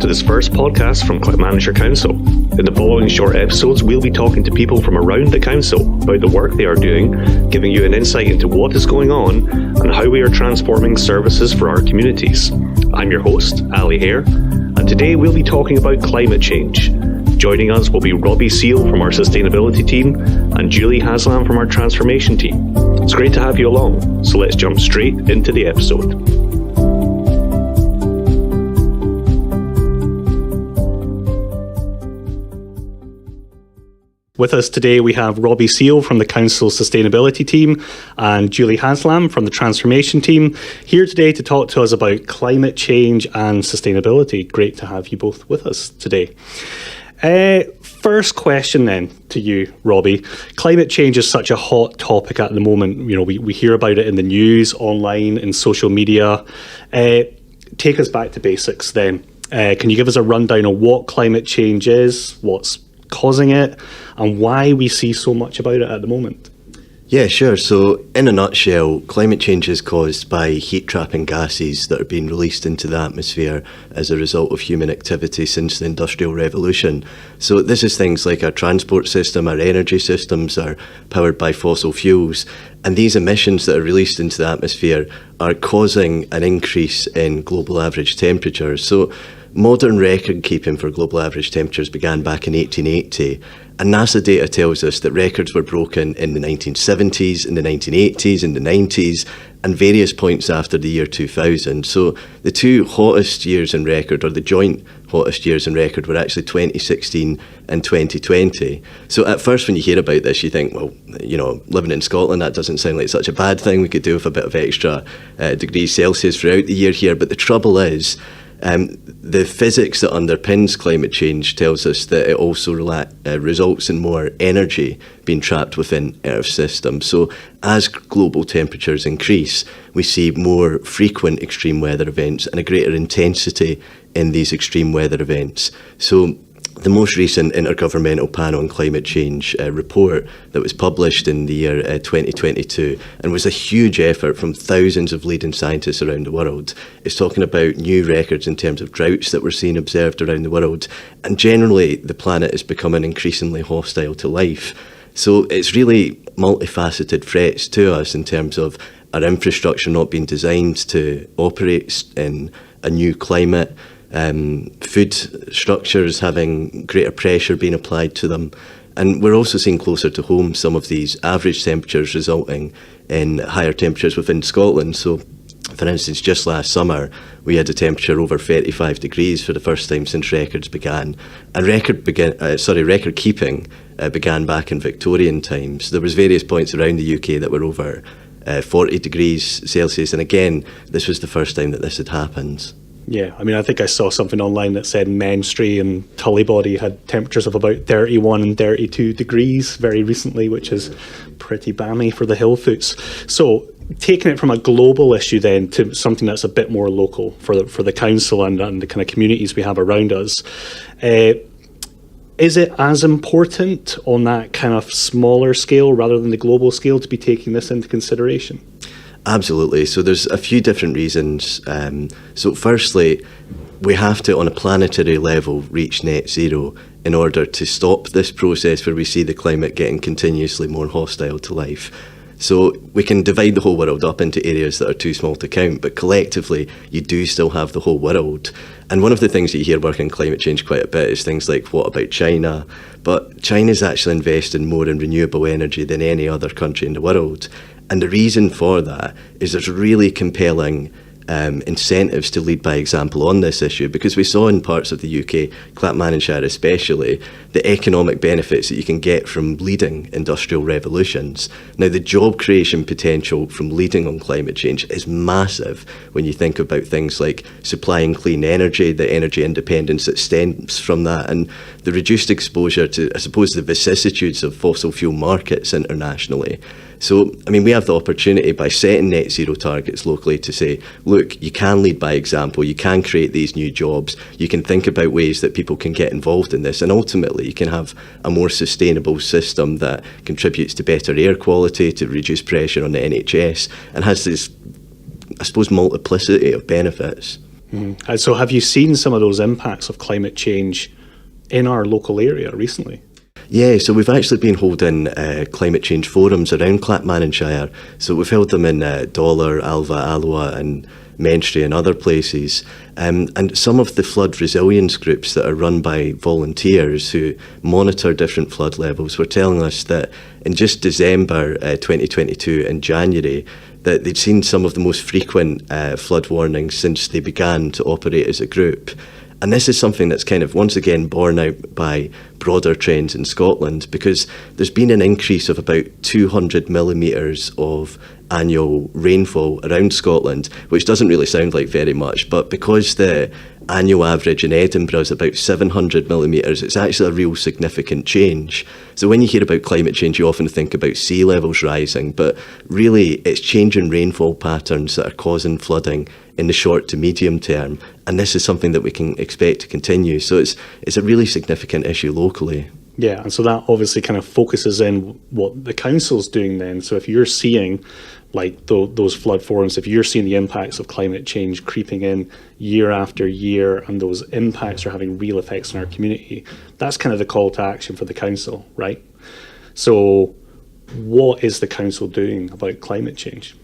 this first podcast from Clackmannanshire Council. In the following short episodes, we'll be talking to people from around the council about the work they are doing, giving you an insight into what is going on and how we are transforming services for our communities. I'm your host, Ali Hare, and today we'll be talking about climate change. Joining us will be Robbie Seal from our sustainability team and Julie Haslam from our transformation team. It's great to have you along, so let's jump straight into the episode. With us today, we have Robbie Seal from the Council's Sustainability team and Julie Haslam from the Transformation team here today to talk to us about climate change and sustainability. Great to have you both with us today. First question then to you, Robbie. Climate change is such a hot topic at the moment. You know, we hear about it in the news, online, in social media. Take us back to basics then. Can you give us a rundown of what climate change is, what's causing it, and why we see so much about it at the moment? Yeah, sure. So in a nutshell, climate change is caused by heat-trapping gases that are being released into the atmosphere as a result of human activity since the Industrial Revolution. So this is things like our transport system, our energy systems are powered by fossil fuels, and these emissions that are released into the atmosphere are causing an increase in global average temperatures. So modern record keeping for global average temperatures began back in 1880, and NASA data tells us that records were broken in the 1970s, in the 1980s, in the 90s, and various points after the year 2000. So the two hottest years in record, or the joint hottest years in record, were actually 2016 and 2020. So at first when you hear about this, you think, well, you know, living in Scotland, that doesn't sound like such a bad thing. We could do with a bit of extra degrees Celsius throughout the year here. But the trouble is, the physics that underpins climate change tells us that it also results in more energy being trapped within Earth's system. So as global temperatures increase, we see more frequent extreme weather events and a greater intensity in these extreme weather events. So the most recent Intergovernmental Panel on Climate Change report that was published in the year 2022 and was a huge effort from thousands of leading scientists around the world is talking about new records in terms of droughts that we're seeing observed around the world. And generally, the planet is becoming increasingly hostile to life. So it's really multifaceted threats to us in terms of our infrastructure not being designed to operate in a new climate, food structures having greater pressure being applied to them. And we're also seeing closer to home some of these average temperatures resulting in higher temperatures within Scotland. So, for instance, just last summer, we had a temperature over 35 degrees for the first time since records began. And record keeping began back in Victorian times. There was various points around the UK that were over 40 degrees Celsius. And again, this was the first time that this had happened. Yeah, I mean, I think I saw something online that said Menstrie and Tullibody had temperatures of about 31 and 32 degrees very recently, which is pretty balmy for the Hillfoots. So taking it from a global issue then to something that's a bit more local for the council and the kind of communities we have around us, is it as important on that kind of smaller scale rather than the global scale to be taking this into consideration? Absolutely. So there's a few different reasons. So firstly, we have to, on a planetary level, reach net zero in order to stop this process where we see the climate getting continuously more hostile to life. So we can divide the whole world up into areas that are too small to count, but collectively, you do still have the whole world. And one of the things that you hear working on climate change quite a bit is things like, what about China? But China's actually investing more in renewable energy than any other country in the world. And the reason for that is there's really compelling incentives to lead by example on this issue, because we saw in parts of the UK, Clackmannanshire especially, the economic benefits that you can get from leading industrial revolutions. Now, the job creation potential from leading on climate change is massive when you think about things like supplying clean energy, the energy independence that stems from that, and the reduced exposure to, I suppose, the vicissitudes of fossil fuel markets internationally. So, I mean, we have the opportunity by setting net zero targets locally to say, look, you can lead by example, you can create these new jobs, you can think about ways that people can get involved in this, and ultimately you can have a more sustainable system that contributes to better air quality, to reduce pressure on the NHS, and has this, I suppose, multiplicity of benefits. And so have you seen some of those impacts of climate change in our local area recently? Yeah, so we've actually been holding climate change forums around Clackmannanshire. So we've held them in Dollar, Alva, Alloa and Menstrie and other places. And some of the flood resilience groups that are run by volunteers who monitor different flood levels were telling us that in just December 2022 and January, that they'd seen some of the most frequent flood warnings since they began to operate as a group. And this is something that's kind of, once again, borne out by broader trends in Scotland, because there's been an increase of about 200 millimetres of annual rainfall around Scotland, which doesn't really sound like very much, but because the annual average in Edinburgh is about 700 millimetres, it's actually a real significant change. So when you hear about climate change, you often think about sea levels rising, but really it's changing rainfall patterns that are causing flooding in the short to medium term, and this is something that we can expect to continue. So it's a really significant issue locally. Yeah, and so that obviously kind of focuses in what the council's doing then. So if you're seeing like those flood forums, if you're seeing the impacts of climate change creeping in year after year, and those impacts are having real effects on our community, that's kind of the call to action for the council, right? So what is the council doing about climate change?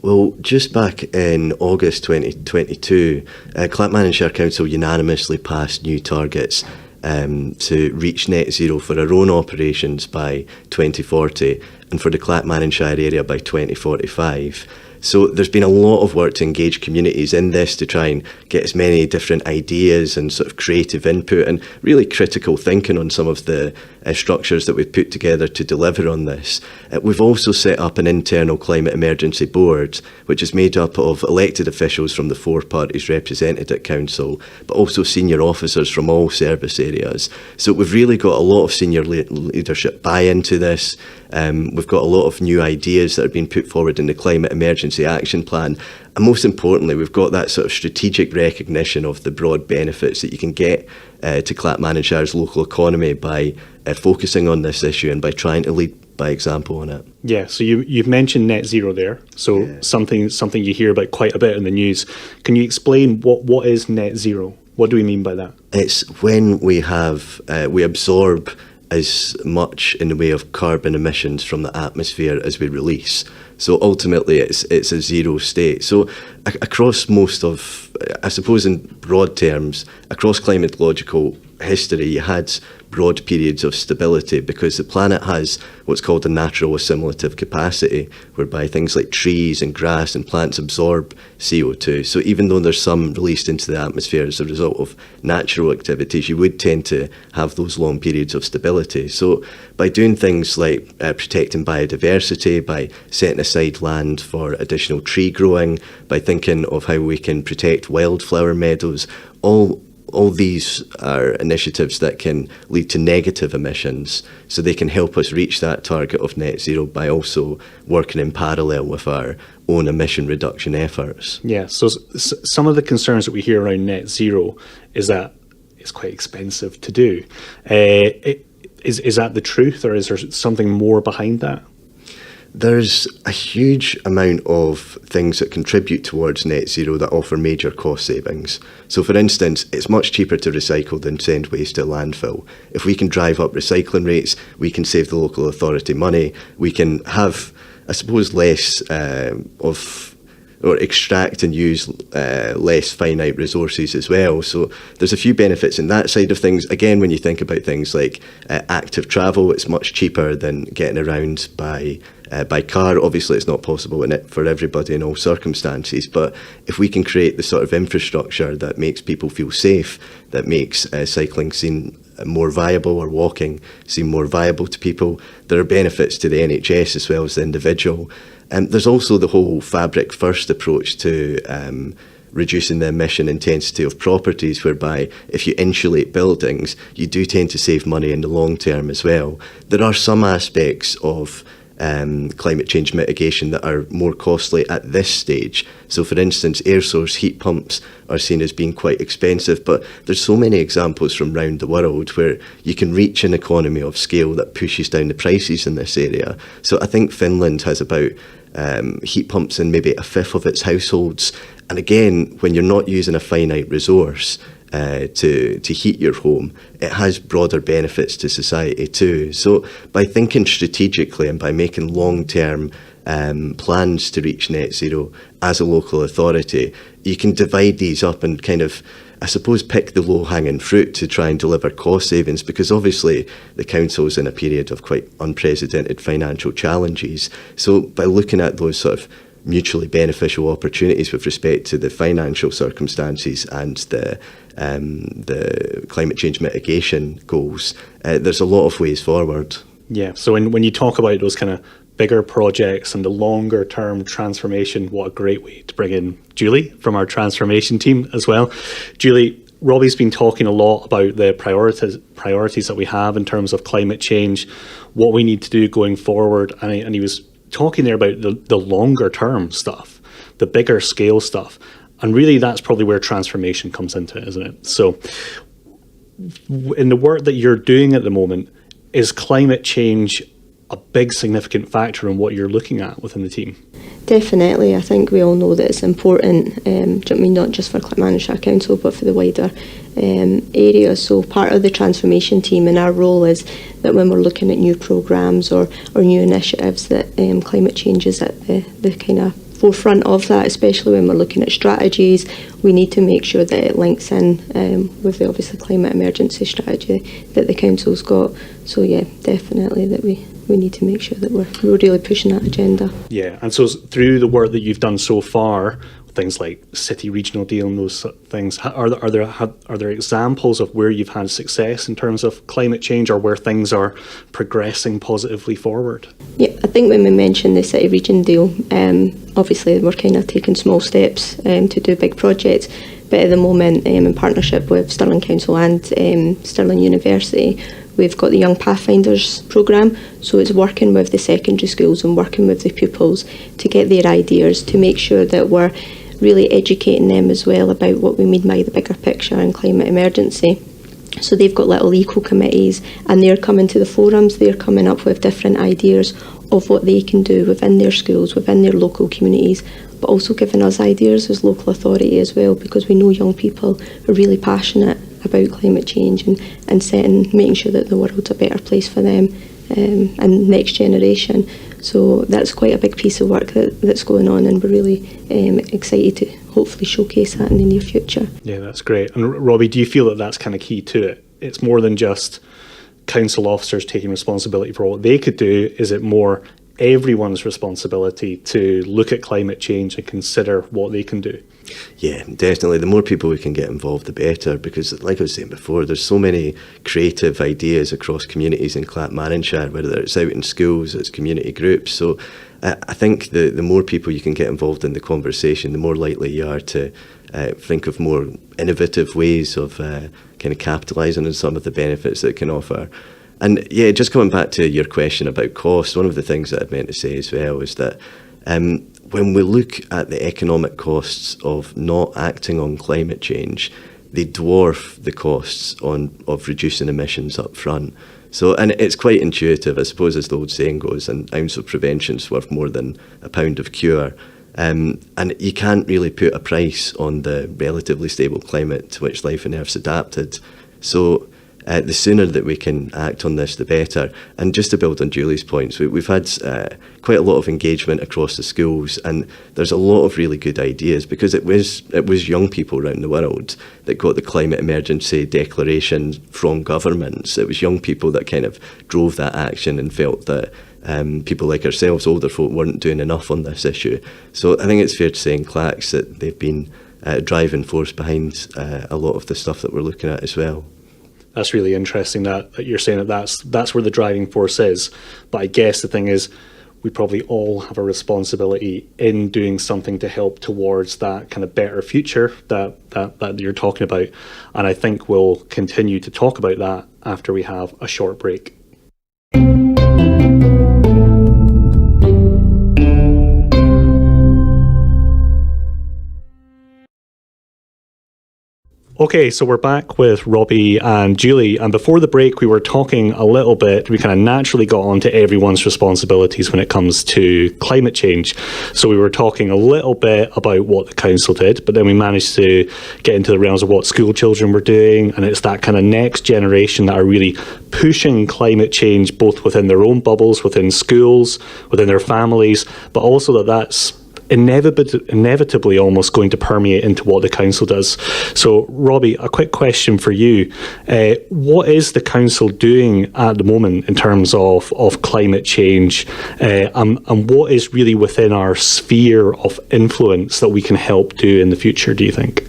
Well, just back in August 2022, Clackmannanshire Council unanimously passed new targets to reach net zero for our own operations by 2040 and for the Clackmannanshire area by 2045. So there's been a lot of work to engage communities in this to try and get as many different ideas and sort of creative input and really critical thinking on some of the structures that we've put together to deliver on this. We've also set up an internal climate emergency board, which is made up of elected officials from the four parties represented at council, but also senior officers from all service areas. So we've really got a lot of senior leadership buy into this. We've got a lot of new ideas that are being put forward in the Climate Emergency Action Plan. And most importantly, we've got that sort of strategic recognition of the broad benefits that you can get to Clackmannanshires local economy by focusing on this issue and by trying to lead by example on it. Yeah, so you've mentioned net zero there. So something you hear about quite a bit in the news. Can you explain what is net zero? What do we mean by that? It's when we absorb as much in the way of carbon emissions from the atmosphere as we release. So ultimately it's a zero state. So across most of, I suppose in broad terms, across climatological history, you had broad periods of stability because the planet has what's called a natural assimilative capacity, whereby things like trees and grass and plants absorb CO2. So even though there's some released into the atmosphere as a result of natural activities, you would tend to have those long periods of stability. So by doing things like protecting biodiversity, by setting aside land for additional tree growing, by thinking of how we can protect wildflower meadows, all these are initiatives that can lead to negative emissions, so they can help us reach that target of net zero by also working in parallel with our own emission reduction efforts. Yeah, so some of the concerns that we hear around net zero is that it's quite expensive to do. Is that the truth, or is there something more behind that? There's a huge amount of things that contribute towards net zero that offer major cost savings. So for instance, it's much cheaper to recycle than send waste to landfill. If we can drive up recycling rates, we can save the local authority money. We can have, I suppose, less or extract and use less finite resources as well. So there's a few benefits in that side of things. Again, when you think about things like active travel, it's much cheaper than getting around by car. Obviously, it's not possible for everybody in all circumstances, but if we can create the sort of infrastructure that makes people feel safe, that makes cycling seem more viable or walking seem more viable to people, there are benefits to the NHS as well as the individual. There's also the whole fabric first approach to reducing the emission intensity of properties, whereby if you insulate buildings, you do tend to save money in the long term as well. There are some aspects of climate change mitigation that are more costly at this stage. So for instance, air source heat pumps are seen as being quite expensive, but there's so many examples from around the world where you can reach an economy of scale that pushes down the prices in this area. So I think Finland has about heat pumps in maybe a fifth of its households, And again, when you're not using a finite resource to heat your home, it has broader benefits to society too. So by thinking strategically and by making long-term plans to reach net zero as a local authority, you can divide these up and kind of, I suppose, pick the low-hanging fruit to try and deliver cost savings, because obviously the council's in a period of quite unprecedented financial challenges. So by looking at those sort of mutually beneficial opportunities with respect to the financial circumstances and the climate change mitigation goals, there's a lot of ways forward. Yeah, so when you talk about those kind of bigger projects and the longer term transformation, what a great way to bring in Julie from our transformation team as well. Julie, Robbie's been talking a lot about the priorities that we have in terms of climate change, what we need to do going forward, and he was talking there about the longer term stuff, the bigger scale stuff, and really that's probably where transformation comes into it, isn't it? So in the work that you're doing at the moment, is climate change a big significant factor in what you're looking at within the team? Definitely. I think we all know that it's important, not just for Clackmannanshire Council but for the wider area. So part of the transformation team, and our role is that when we're looking at new programmes or new initiatives, that climate change is at the kind of forefront of that, especially when we're looking at strategies. We need to make sure that it links in with the obviously climate emergency strategy that the council's got. So yeah, definitely that we need to make sure that we're really pushing that agenda. Yeah, and so through the work that you've done so far, things like city regional deal and those things, are there examples of where you've had success in terms of climate change, or where things are progressing positively forward? Yeah, I think when we mentioned the city region deal, obviously we're kind of taking small steps to do big projects, but at the moment, in partnership with Stirling Council and Stirling University, we've got the Young Pathfinders programme, so it's working with the secondary schools and working with the pupils to get their ideas, to make sure that we're really educating them as well about what we mean by the bigger picture and climate emergency. So they've got little eco-committees, and they're coming to the forums, they're coming up with different ideas of what they can do within their schools, within their local communities, but also giving us ideas as local authority as well, because we know young people are really passionate about climate change and making sure that the world's a better place for them and next generation. So that's quite a big piece of work that's going on, and we're really excited to hopefully showcase that in the near future. Yeah, that's great. And Robbie, do you feel that that's kind of key to it? It's more than just council officers taking responsibility for what they could do. Is it more everyone's responsibility to look at climate change and consider what they can do? Yeah, definitely. The more people we can get involved, the better, because like I was saying before, there's so many creative ideas across communities in Clackmannanshire, whether it's out in schools, it's community groups. So I think the more people you can get involved in the conversation, the more likely you are to think of more innovative ways of kind of capitalising on some of the benefits that it can offer. And yeah, just coming back to your question about cost, one of the things that I'd meant to say as well is that when we look at the economic costs of not acting on climate change, they dwarf the costs of reducing emissions up front. So, and it's quite intuitive, I suppose, as the old saying goes, an ounce of prevention's worth more than a pound of cure. And you can't really put a price on the relatively stable climate to which life on Earth's adapted. So the sooner that we can act on this, the better. And just to build on Julie's points, we've had quite a lot of engagement across the schools, and there's a lot of really good ideas, because it was young people around the world that got the climate emergency declaration from governments. It was young people that kind of drove that action and felt that people like ourselves, older folk, weren't doing enough on this issue. So I think it's fair to say in Clacks that they've been a driving force behind a lot of the stuff that we're looking at as well. That's really interesting that you're saying that's where the driving force is. But I guess the thing is, we probably all have a responsibility in doing something to help towards that kind of better future that you're talking about. And I think we'll continue to talk about that after we have a short break. Okay, so we're back with Robbie and Julie, and before the break we were talking a little bit, we kind of naturally got on to everyone's responsibilities when it comes to climate change. So we were talking a little bit about what the council did, but then we managed to get into the realms of what school children were doing, and it's that kind of next generation that are really pushing climate change both within their own bubbles, within schools, within their families, but also that's inevitably almost going to permeate into what the council does. So, Robbie, a quick question for you. What is the council doing at the moment in terms of climate change, and what is really within our sphere of influence that we can help do in the future, do you think?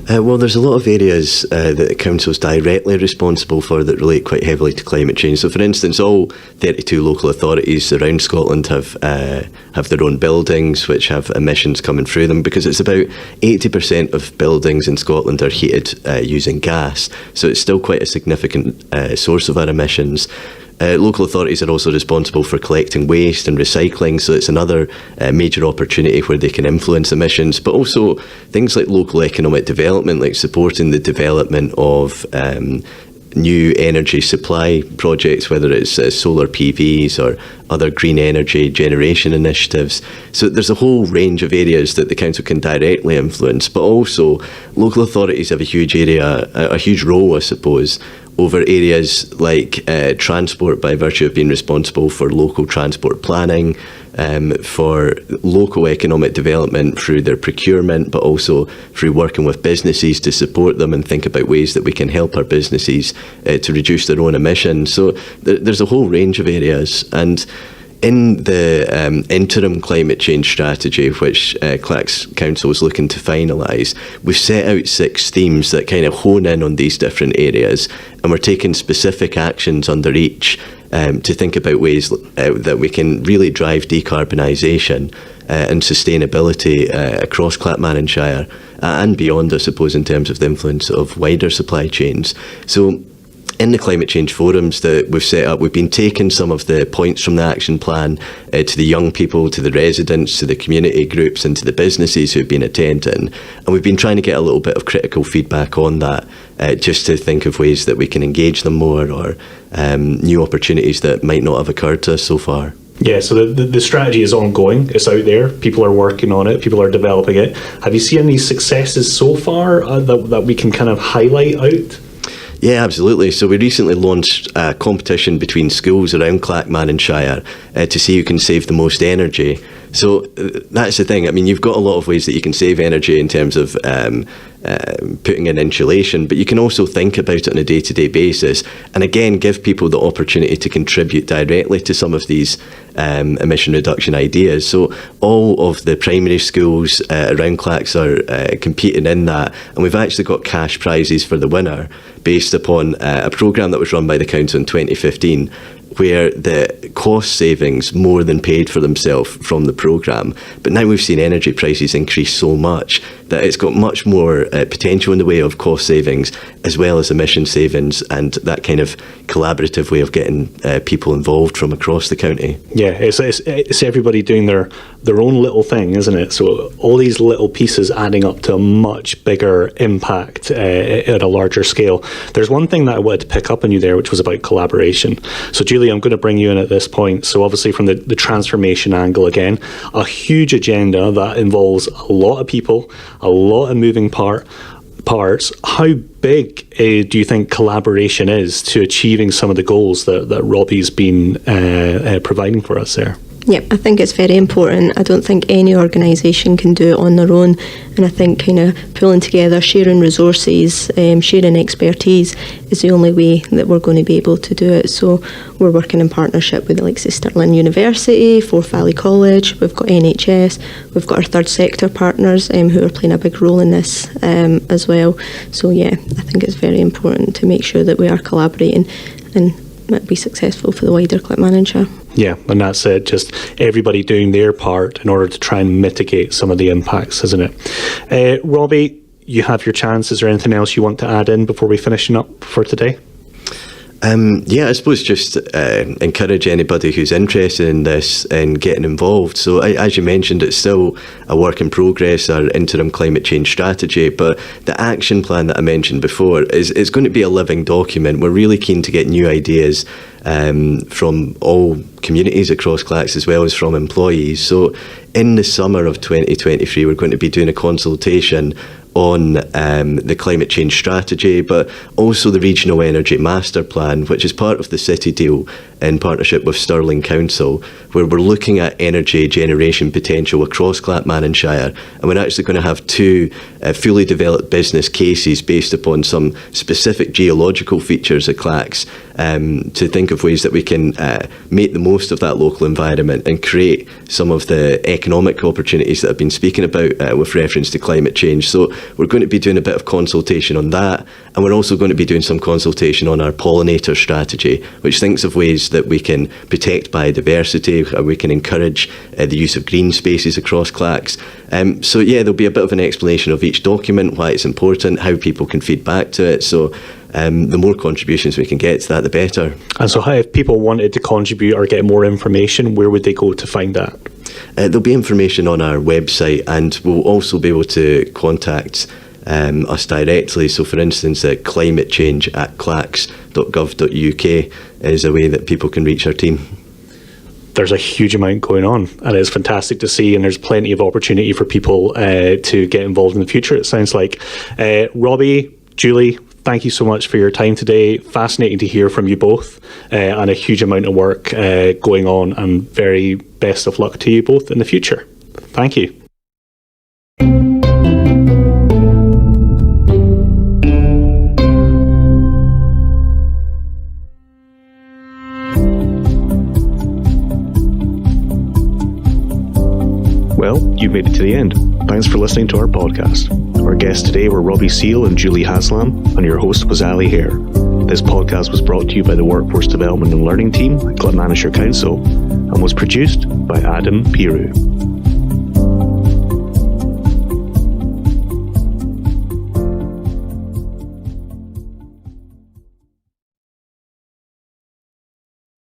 Well, there's a lot of areas that the council is directly responsible for that relate quite heavily to climate change. So, for instance, all 32 local authorities around Scotland have their own buildings which have emissions coming through them, because it's about 80% of buildings in Scotland are heated using gas. So it's still quite a significant source of our emissions. Local authorities are also responsible for collecting waste and recycling, so it's another major opportunity where they can influence emissions, but also things like local economic development, like supporting the development of new energy supply projects, whether it's solar PVs or other green energy generation initiatives. So there's a whole range of areas that the council can directly influence, but also local authorities have a huge role, I suppose, over areas like transport, by virtue of being responsible for local transport planning, for local economic development through their procurement, but also through working with businesses to support them and think about ways that we can help our businesses to reduce their own emissions. So there's a whole range of areas. And in the interim climate change strategy, which Clacks Council is looking to finalise, we've set out 6 themes that kind of hone in on these different areas, and we're taking specific actions under each to think about ways that we can really drive decarbonisation and sustainability across Clackmannanshire and beyond, I suppose, in terms of the influence of wider supply chains. So in the climate change forums that we've set up, we've been taking some of the points from the action plan to the young people, to the residents, to the community groups and to the businesses who've been attending. And we've been trying to get a little bit of critical feedback on that, just to think of ways that we can engage them more, or new opportunities that might not have occurred to us so far. Yeah, so the strategy is ongoing. It's out there. People are working on it. People are developing it. Have you seen any successes so far that we can kind of highlight out? Yeah, absolutely. So we recently launched a competition between schools around Clackmannanshire to see who can save the most energy. So that's the thing. I mean, you've got a lot of ways that you can save energy in terms of putting in insulation, but you can also think about it on a day-to-day basis, and again give people the opportunity to contribute directly to some of these emission reduction ideas. So all of the primary schools around Clacks are competing in that, and we've actually got cash prizes for the winner based upon a programme that was run by the council in 2015, where the cost savings more than paid for themselves from the programme. But now we've seen energy prices increase so much that it's got much more potential in the way of cost savings as well as emission savings, and that kind of collaborative way of getting people involved from across the county. Yeah, it's everybody doing their own little thing, isn't it? So all these little pieces adding up to a much bigger impact at a larger scale. There's one thing that I wanted to pick up on you there, which was about collaboration. So Julie, I'm going to bring you in at this point. So obviously from the transformation angle again, a huge agenda that involves a lot of people, a lot of moving parts. How big do you think collaboration is to achieving some of the goals that Robbie's been providing for us there? Yeah, I think it's very important. I don't think any organisation can do it on their own, and I think kind of pulling together, sharing resources, sharing expertise is the only way that we're going to be able to do it. So we're working in partnership with the likes of Stirling University, Forth Valley College, we've got NHS, we've got our third sector partners who are playing a big role in this as well. So yeah, I think it's very important to make sure that we are collaborating and be successful for the wider Clackmannanshire. Yeah, and that's it, just everybody doing their part in order to try and mitigate some of the impacts, isn't it? Robbie, you have your chance. Is there anything else you want to add in before we finishing up for today? Yeah, I suppose just encourage anybody who's interested in this in getting involved. So as you mentioned, it's still a work in progress, our interim climate change strategy, but the action plan that I mentioned before is going to be a living document. We're really keen to get new ideas from all communities across Clacks as well as from employees. So in the summer of 2023, we're going to be doing a consultation on the climate change strategy, but also the Regional Energy Master Plan, which is part of the City deal in partnership with Stirling Council, where we're looking at energy generation potential across Clackmannan and Shire, and we're actually going to have two fully developed business cases based upon some specific geological features at Clacks to think of ways that we can make the most of that local environment and create some of the economic opportunities that I've been speaking about with reference to climate change. So we're going to be doing a bit of consultation on that, and we're also going to be doing some consultation on our pollinator strategy, which thinks of ways that we can protect biodiversity, we can encourage the use of green spaces across Clacks. So yeah, there'll be a bit of an explanation of each document, why it's important, how people can feed back to it. So the more contributions we can get to that, the better. And so if people wanted to contribute or get more information, where would they go to find that? There'll be information on our website, and we'll also be able to contact us directly. So for instance, climatechange@clacks.gov.uk is a way that people can reach our team. There's a huge amount going on, and it's fantastic to see, and there's plenty of opportunity for people to get involved in the future, it sounds like. Robbie, Julie, thank you so much for your time today. Fascinating to hear from you both, and a huge amount of work going on, and very best of luck to you both in the future. Thank you. Well, you've made it to the end. Thanks for listening to our podcast. Our guests today were Robbie Seal and Julie Haslam, and your host was Ali Hare. This podcast was brought to you by the Workforce Development and Learning Team at Clackmannanshire Council and was produced by Adam Piru.